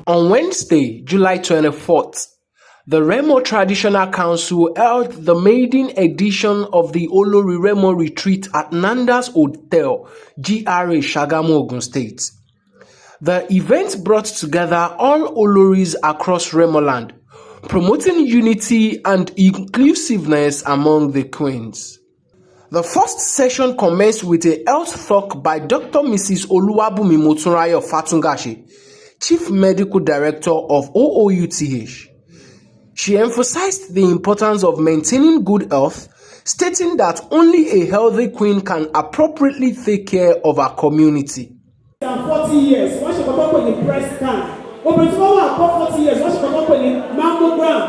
On Wednesday, July 24th, the Remo Traditional Council held the maiden edition of the Olori Remo Retreat at Nandas Hotel, GRA Sagamu, Ogun State. The event brought together all Oloris across Remoland, promoting unity and inclusiveness among the queens. The first session commenced with a health talk by Dr. Mrs. Oluwabumi Motunrayo Fatungashi, Chief Medical Director of OOUTH. She emphasized the importance of maintaining good health, stating that only a healthy queen can appropriately take care of her community. 40 years, wọ́n ṣe kọ́kọ́ pè ní breast scan. Obìnrin tó wà kọ́ 40 years, wọ́n ṣe kọ́kọ́ pè ní mammogram.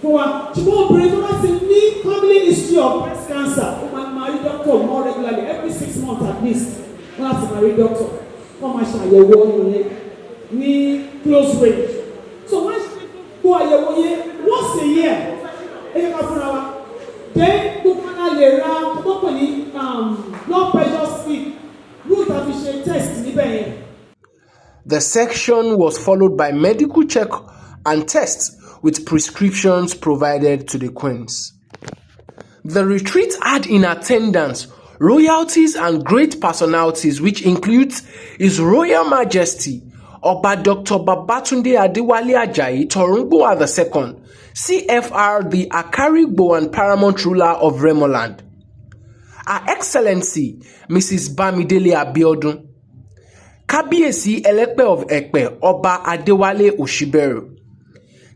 Fún wa, ṣùgbọ́n obìnrin tó bá ti ní family history of breast cancer, ó máa marry doctor more regularly, every 6 months at least. Wọ́n á ti marry doctor. Wọ́n máa ṣàyẹ̀wò ọyàn yẹn ní close range. So wọ́n ṣe kó àyẹ̀wò yẹn once a year. Ẹ yẹ ká fúnra wa. Then gbogbo náà lè ra kọ́kọ́ pè ní blood pressure stick. The section was followed by medical check and tests with prescriptions provided to the queens. The retreat had in attendance royalties and great personalities, which includes His Royal Majesty Oba Dr. Babatunde Adewale Ajayi Torungbuwa II, CFR, the Akarigbo and Paramount ruler of Remoland. Her Excellency Mrs. Bamidele Abiodun, Kabiyesi Elepe of Epe Oba Adewale Osiberu,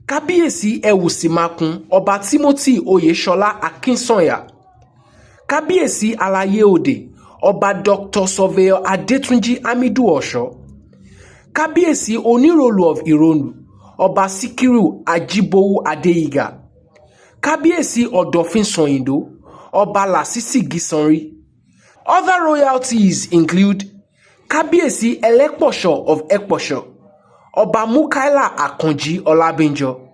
Kabiyesi Ewusi Makun Oba Timothy Oyesola Akinsanya, Kabiyesi Alaye Ode Oba Dr. Surv Adetunji Amidu Osho, Kabiyesi Onirolu of Ironu Oba Sikiru Ajibowu Adeyiga, Kabiyesi Odofin Soyindo Oba Lasisi Gisonri. Other royalties include Kabiyesi Elekposho of Ekposho, Oba Mukaila Akonji Olabinjo,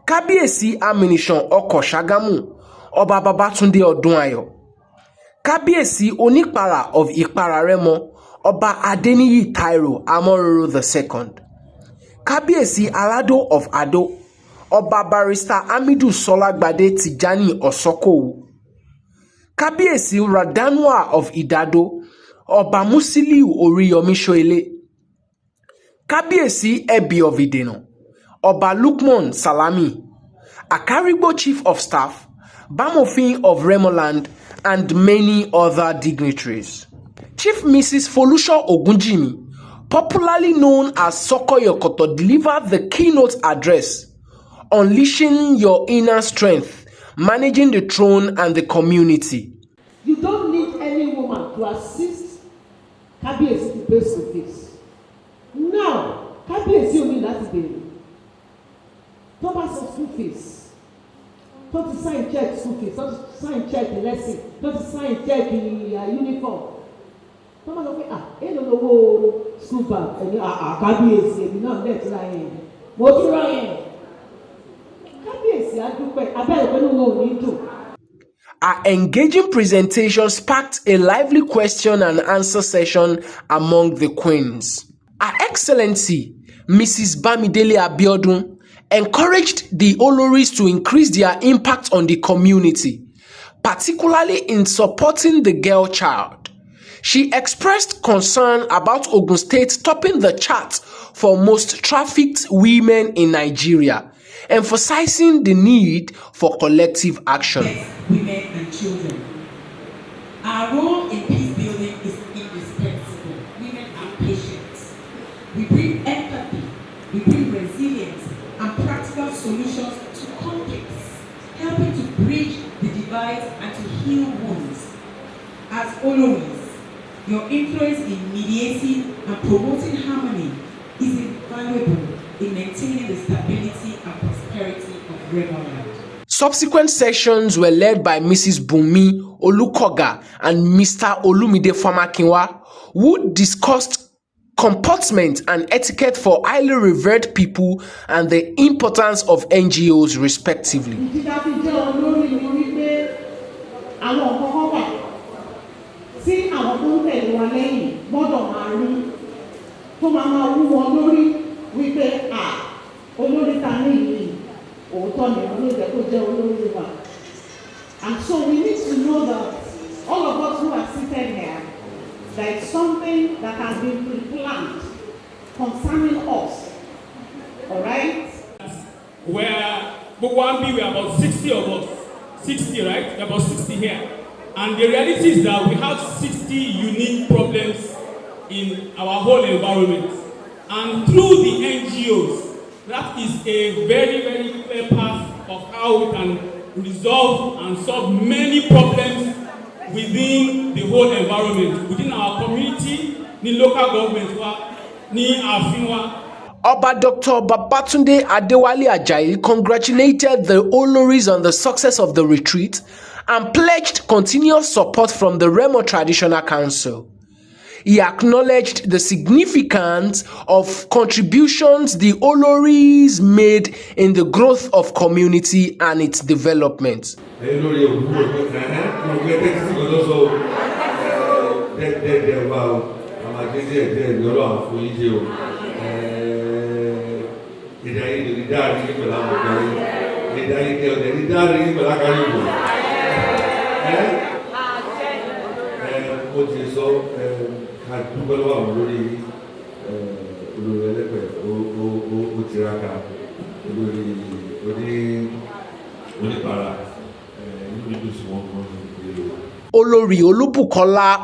Kabiyesi Amination Oko Sagamu, Oba Babatunde Odunayo, Kabiyesi Onipara of Ipara Remo, Oba Adeniyi Tairo Amororo II, Kabiyesi Alado of Ado, Oba Barrister Amidu Solagbade Tijani Osokowu, Kabiyesi Radanwa of Idado, Oba Musiliu Oriyomi Soile, Kabiyesi Ebi of Ideno, Oba Lukman Salami, Akarigbo Chief of Staff, Bamofin of Remoland, and many other dignitaries. Chief Mrs. Foluso Ogunjimi, popularly known as Sokoyokoto, delivered the keynote address, Unleashing Your Inner Strength, Managing the Throne and the Community. You don't need any woman to assist Kabiyesi to face to face. Now, Kabiyesi ò ní láti bẹ̀rẹ̀. Tó bá sọ school fees, tó ti sign check school fees, tó ti sign check lesson, tó ti sign check uniform. Tó bá sọ pé èlò lówó school bag ẹni Kabiyesi èmi náà bẹ́ẹ̀ tí ra yẹn. Mo ti ra yẹn. Kabiyesi á dúpẹ́ abẹ́rẹ́ pẹ̀lú wọn ò ní dùn. Our engaging presentation sparked a lively question and answer session among the queens. Her Excellency Mrs. Bamidele Abiodun, encouraged the Oloris to increase their impact on the community, particularly in supporting the girl child. She expressed concern about Ogun State topping the chart for most trafficked women in Nigeria, emphasizing the need for collective action. Women and children. Our role in peace building is indispensable. Women are patient. We bring empathy, we bring resilience and practical solutions to conflicts, helping to bridge the divides and to heal wounds. As always, your influence in mediating and promoting harmony is invaluable in maintaining the stability and prosperity of Remoland. Subsequent sessions were led by Mrs. Bumi Olukoga and Mr. Olumide Famakinwa, who discussed comportment and etiquette for highly revered people and the importance of NGOs respectively. Tí àwọn tó ń tẹ̀lé wa lẹ́yìn gbọ́dọ̀ máa rí tó máa wú wọn lórí wípé olórí ta ní ìlú òótọ́ ni olóòjẹ́ tó jẹ́ olórí wa. And so we need to know that all of us who are seated here, there is something that has been pre-planned concerning us. Alright? Where we are about 60 of us. 60, right? We're about 60 here. And the reality is that we have 60 unique problems in our whole environment. And through the NGOs, that is a very, very clear path of how we can resolve and solve many problems within the whole environment, within our community, the local government, the Afinwa. Oba Dr. Babatunde Adewale Ajayi congratulated the Oloris on the success of the retreat and pledged continuous support from the Remo Traditional Council. He acknowledged the significance of contributions the Oloris made in the growth of community and its development. Olori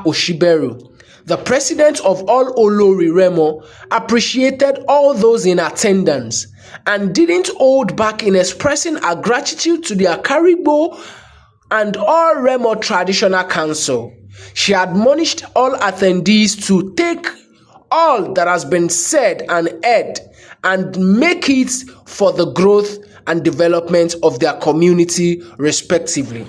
Osiberu, the president of all Olori Remo, appreciated all those in attendance and didn't hold back in expressing her gratitude to the Akarigbo and all Remo Traditional Council. She admonished all attendees to take all that has been said and heard and make it for the growth and development of their community respectively.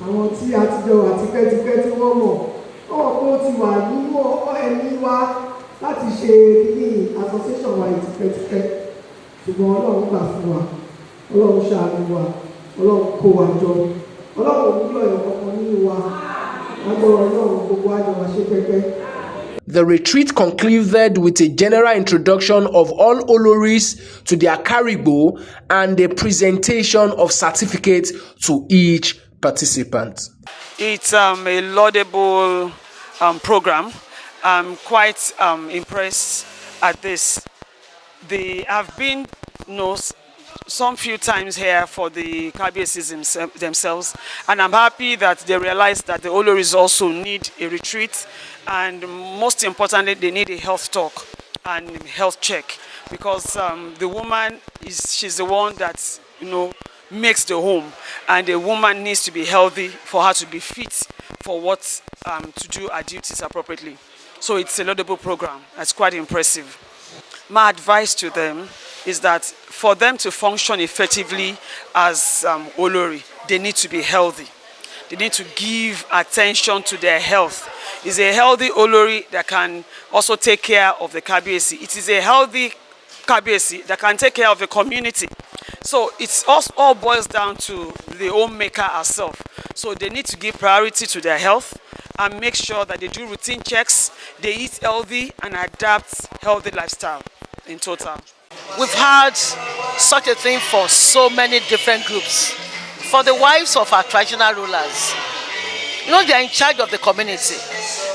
The retreat concluded with a general introduction of all Oloris to the Akarigbo and a presentation of certificates to each participant. It's a laudable program. I'm quite impressed at this. They have been some few times here for the Kabiyesi themselves, and I'm happy that they realize that the Oloris also need a retreat, and most importantly, they need a health talk and health check, because the woman she's the one that makes the home, and a woman needs to be healthy for her to be fit for what to do her duties appropriately. So it's a laudable program. It's quite impressive. My advice to them is that for them to function effectively as Olori, they need to be healthy. They need to give attention to their health. It's a healthy Olori that can also take care of the Kabiyesi. It is a healthy Kabiyesi that can take care of the community. So it all boils down to the homemaker herself. So they need to give priority to their health and make sure that they do routine checks, they eat healthy and adapt healthy lifestyle in total. We've had such a thing for so many different groups. For the wives of our traditional rulers, you know, they are in charge of the community.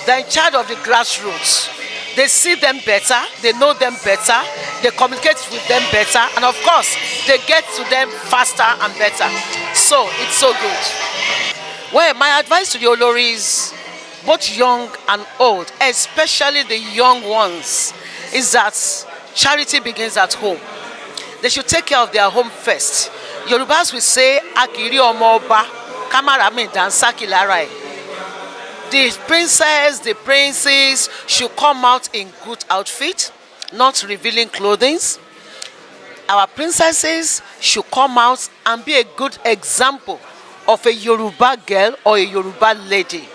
They are in charge of the grassroots. They see them better, they know them better, they communicate with them better, and of course, they get to them faster and better. So, it's so good. Well, my advice to the Oloris, both young and old, especially the young ones, is that charity begins at home. They should take care of their home first. Yorubas will say, Akiri omo oba, kamara mi dansaki larai. The princess, the princes should come out in good outfit, not revealing clothing. Our princesses should come out and be a good example of a Yoruba girl or a Yoruba lady.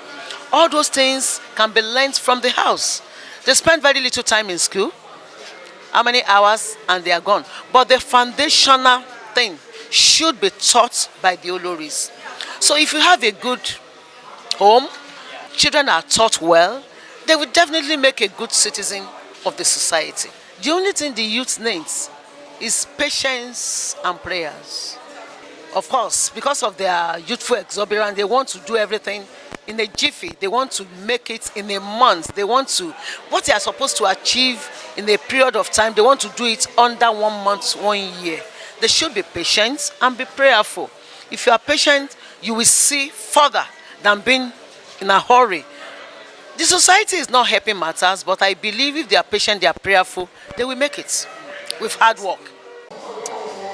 All those things can be learned from the house. They spend very little time in school. How many hours and they are gone. But the foundational thing should be taught by the Oloris. So if you have a good home, children are taught well, they will definitely make a good citizen of the society. The only thing the youth needs is patience and prayers. Of course, because of their youthful exuberance, they want to do everything in a jiffy. They want to make it in a month. They want to, what they are supposed to achieve in a period of time, they want to do it under 1 month, 1 year. They should be patient and be prayerful. If you are patient, you will see further than being in a hurry. The society is not helping matters, but I believe if they are patient, they are prayerful, they will make it with hard work.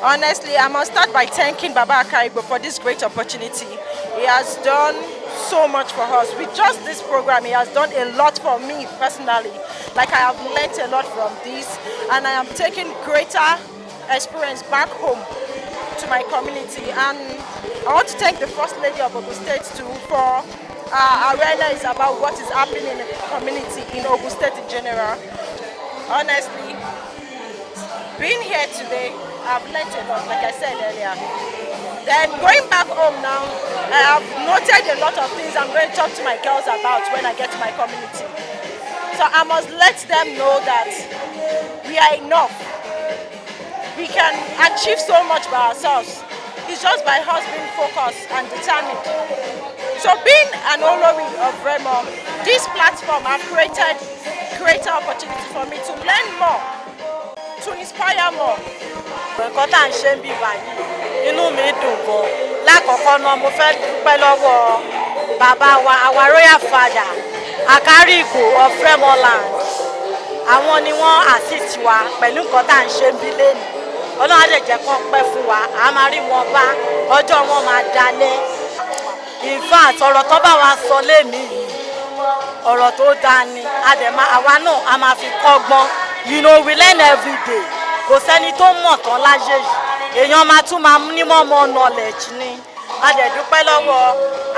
Honestly, I must start by thanking Baba Akarigbo for this great opportunity. He has done so much for us. With just this program, he has done a lot for me personally. Like, I have learned a lot from this, and I am taking greater experience back home to my community. And I want to thank the First Lady of Ogun State too for awareness about what is happening in the community in Ogun State in general. Honestly, being here today, I've learned a lot, like I said earlier. Then going back home now, I have noted a lot of things I'm going to talk to my girls about when I get to my community. So I must let them know that we are enough. We can achieve so much by ourselves. It's just by us being focused and determined. So being an Olori of Remo, this platform has created greater opportunity for me to learn more, to inspire more. Nǹkan tá à ń ṣe ń bí báyìí, inú mi dùn gan. Lákọ̀ọ́kọ́ náà mo fẹ́ dúpẹ́ lọ́wọ́ bàbá wa, our royal father, Akarigbo of Remoland. Àwọn ni wọ́n assist wa pẹ̀lú nǹkan tá à ń ṣe ń bí lénìí. Ọlọ́run á lè jẹ́ kó pẹ́ fún wa, a máa rí wọn bá, ọjọ́ wọn máa dalẹ̀. In fact, ọ̀rọ̀ tó bá wa sọ lénìí yìí, ọ̀rọ̀ tó dáa ni, àwa náà a máa fi kọ́gbọ́n. You know, we learn every day. Kò sẹ́ni tó mọ̀ tán láyé yìí. Èèyàn máa tún máa ní more knowledge ni. A dẹ̀ dúpẹ́ lọ́wọ́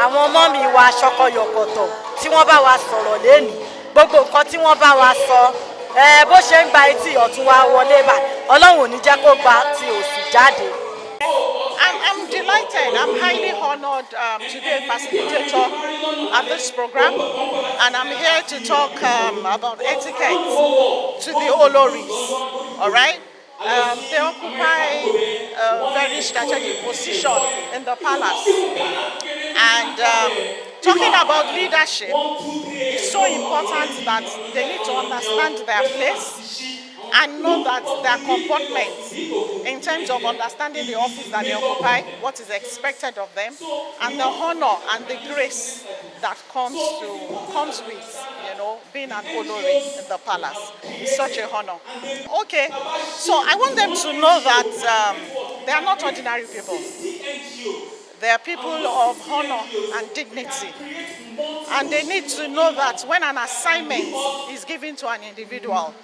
àwọn ọmọ mi wa ṣọkọyọ̀kọ̀tọ̀ tí wọ́n bá wa sọ̀rọ̀ lénìí. Gbogbo nǹkan tí wọ́n bá wa sọ, bó ṣe ń gba etí ọ̀tún wa wọlé báyìí, Ọlọ́run ò ní jẹ́ kó gba ti òsì jáde. I'm delighted. I'm highly honored to be a facilitator at this program, and I'm here to talk about etiquette to the Oloris. All right? They occupy a very strategic position in the palace. And talking about leadership, it's so important that they need to understand their place and know that their comportment in terms of understanding the office that they occupy, what is expected of them, and the honor and the grace that comes with, you know, being an Olori in the palace. It's such a honor. Okay, so I want them to know that they are not ordinary people. They are people of honor and dignity. And they need to know that when an assignment is given to an individual,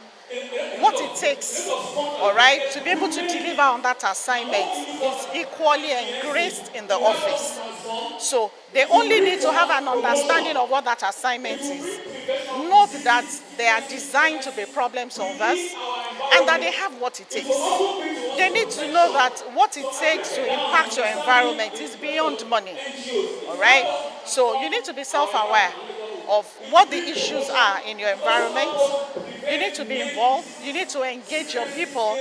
what it takes, all right, to be able to deliver on that assignment is equally engraced in the office. So they only need to have an understanding of what that assignment is. Note that they are designed to be problem solvers and that they have what it takes. They need to know that what it takes to impact your environment is beyond money, all right? So you need to be self-aware of what the issues are in your environment, You need to be involved, you need to engage your people,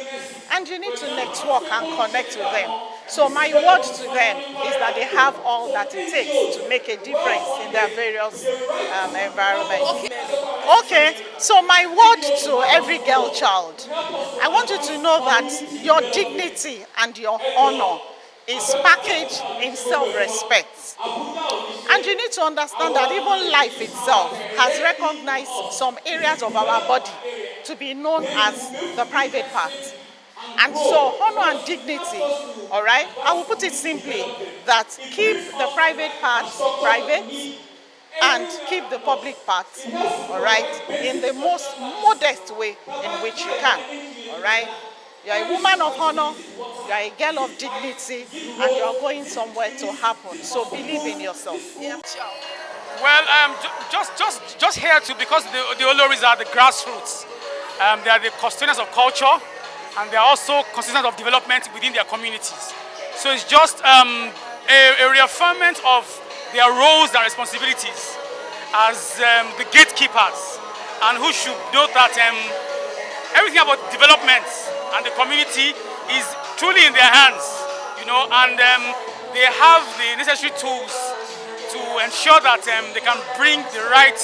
and you need to network and connect with them. So my word to them is that they have all that it takes to make a difference in their various environments. Okay, so my word to every girl child, I want you to know that your dignity and your honor is packaged in self-respect. And you need to understand that even life itself has recognized some areas of our body to be known as the private part. And so honor and dignity, all right, I will put it simply, that keep the private parts private and keep the public parts, all right, in the most modest way in which you can, all right. You're a woman of honor, you're a girl of dignity, and you're going somewhere to happen. So believe in yourself. Yeah. Well, just here too, because the Oloris are the grassroots. They are the custodians of culture, and they are also custodians of development within their communities. So it's just a reaffirmment of their roles and responsibilities as the gatekeepers, and who should know that everything about development and the community is truly in their hands, you know, and they have the necessary tools to ensure that they can bring the right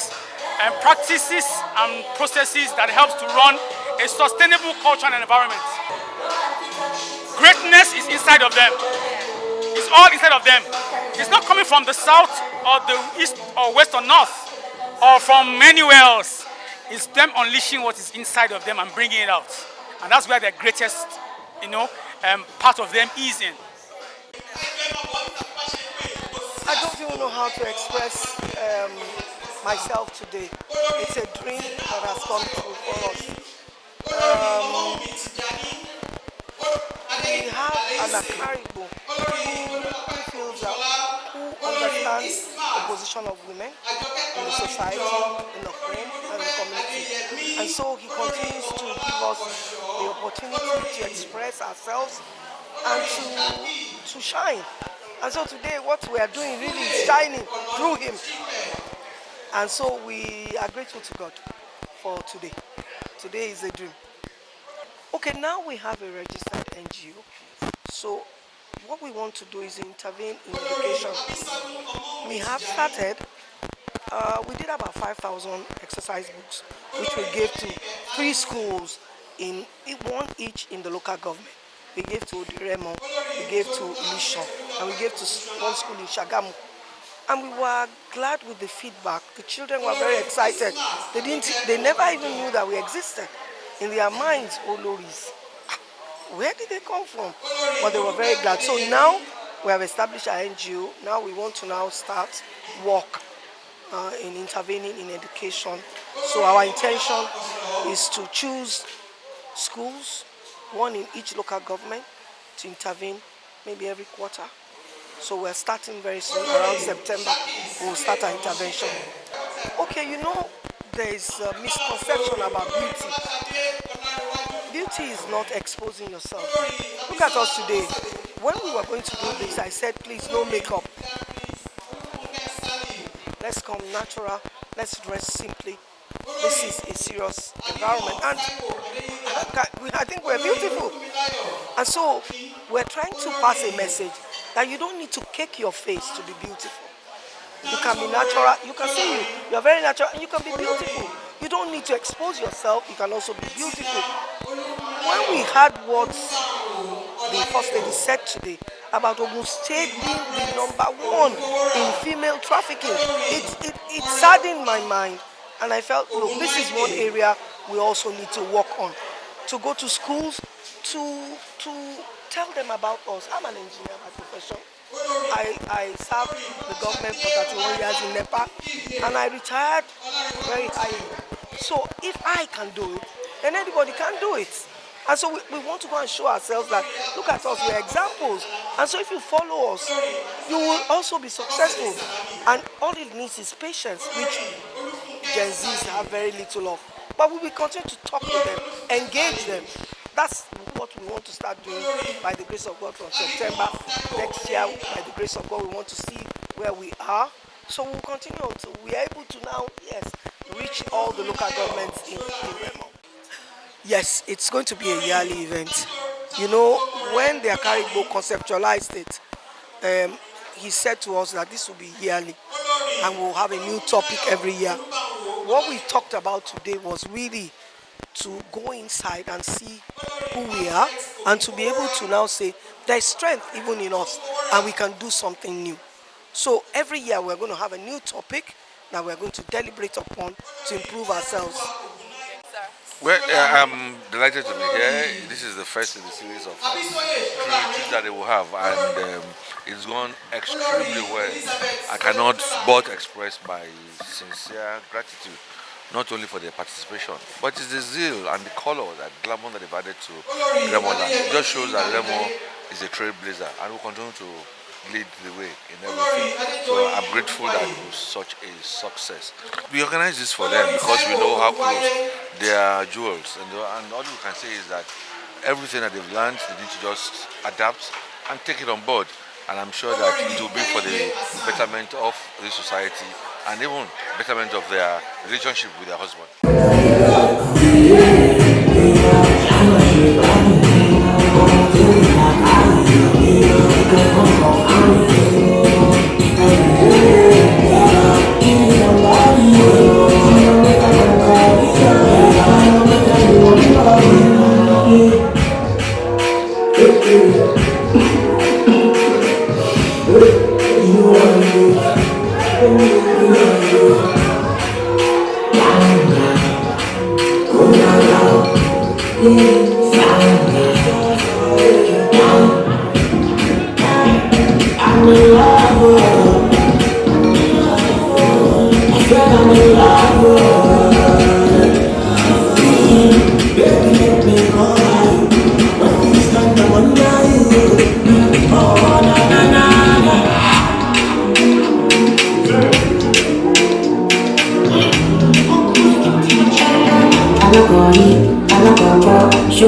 practices and processes that helps to run a sustainable culture and environment. Greatness is inside of them. It's all inside of them. It's not coming from the south or the east or west or north or from anywhere else. It's them unleashing what is inside of them and bringing it out. And that's where the greatest, you know, part of them is in. I don't even know how to express myself today. It's a dream that has come true for us. We have an Akarigbo who feels that, who understands the position of women in the society, in the home, and the community. And so he continues to give us the opportunity to express ourselves and to shine. And so today what we are doing really is shining through him. And so we are grateful to God for today. Today is a dream. Okay, now we have a registered NGO. So what we want to do is intervene in education. We have started, we did about 5,000 exercise books, which we gave to 3 schools, one each in the local government. We gave to Remo, we gave to Elisha, and we gave to one school in Sagamu. And we were glad with the feedback. The children were very excited. They never even knew that we existed. In their minds, Oloris, where did they come from? But they were very glad. So now we have established our NGO. Now we want to now start work in intervening in education. So our intention is to choose schools, one in each local government, to intervene maybe every quarter. So we're starting very soon, around September, we'll start our intervention. Okay, you know, there is a misconception about beauty. Beauty is not exposing yourself. Look at us today. When we were going to do this, I said, please, no makeup. Let's come natural, let's dress simply. This is a serious environment, and I think we're beautiful. And so we're trying to pass a message that you don't need to cake your face to be beautiful. You can be natural, you can see you're very natural, and you can be beautiful. You don't need to expose yourself, you can also be beautiful. When we heard what the First Lady said today about Ogun State being the #1 in female trafficking, it saddened my mind. And I felt, look, this is one area we also need to work on. To go to schools, to tell them about us. I'm an engineer by profession. I served the government for 31 years in Nepal, and I retired very high. So if I can do it, then anybody can do it. And so we want to go and show ourselves that, look at us, we're examples. And so if you follow us, you will also be successful. And all it needs is patience, which Gen Zs have very little of. But we will continue to talk to them, engage them. That's what we want to start doing by the grace of God from September next year. By the grace of God, we want to see where we are. So we'll continue until we are able to now, yes, reach all the local governments in Remo. Yes, it's going to be a yearly event. You know, when the Akarigbo conceptualized it, he said to us that this will be yearly and we'll have a new topic every year. What we talked about today was really to go inside and see who we are and to be able to now say there's strength even in us and we can do something new. So every year we're going to have a new topic that we're going to deliberate upon to improve ourselves. Well, I'm delighted to be here. This is the first in the series of retreats that they will have, and it's gone extremely well. I cannot but express my sincere gratitude, not only for their participation, but it's the zeal and the color, that glamour that they've added to Remoland. It just shows that Remo is a trailblazer and will continue to lead the way in everything. So I'm grateful that it was such a success. We organize this for them because we know how close they are jewels, and all you can say is that everything that they've learned, they need to just adapt and take it on board. And I'm sure that it will be for the betterment of the society and even betterment of their relationship with their husband. She